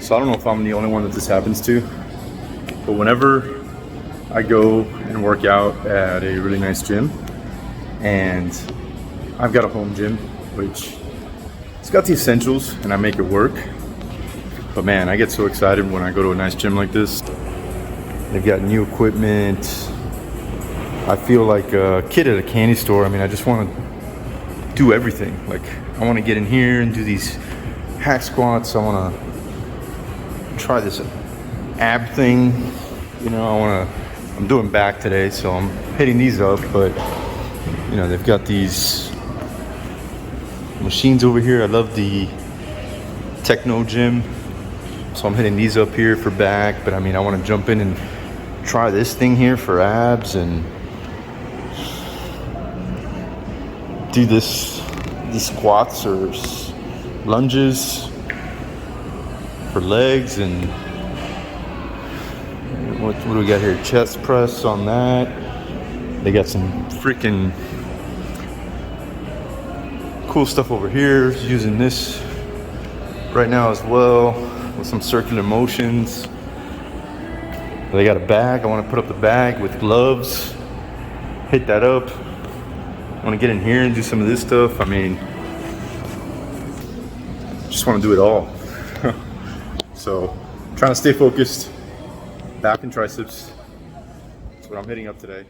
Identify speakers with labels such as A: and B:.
A: So I don't know if I'm the only one that this happens to, but whenever I go and work out at a really nice gym, and I've got a home gym, which it's got the essentials and I make it work. But man, I get so excited when I go to a nice gym like this. They've got new equipment. I feel like a kid at a candy store. I mean, I just want to do everything. Like, I want to get in here and do these hack squats. I want to try this ab thing. You know, I'm doing back today, so I'm hitting these up, but you know, they've got these machines over here. I love the techno gym, so I'm hitting these up here for back, but I mean, I want to jump in and try this thing here for abs and do these squats or lunges for legs. And what do we got here? Chest press on that. They got some freaking cool stuff over here, using this right now as well with some circular motions. They got a bag. I want to put up the bag with gloves, hit that up. I want to get in here and do some of this stuff. I mean, just want to do it all. So trying to stay focused, back and triceps. That's what I'm hitting up today.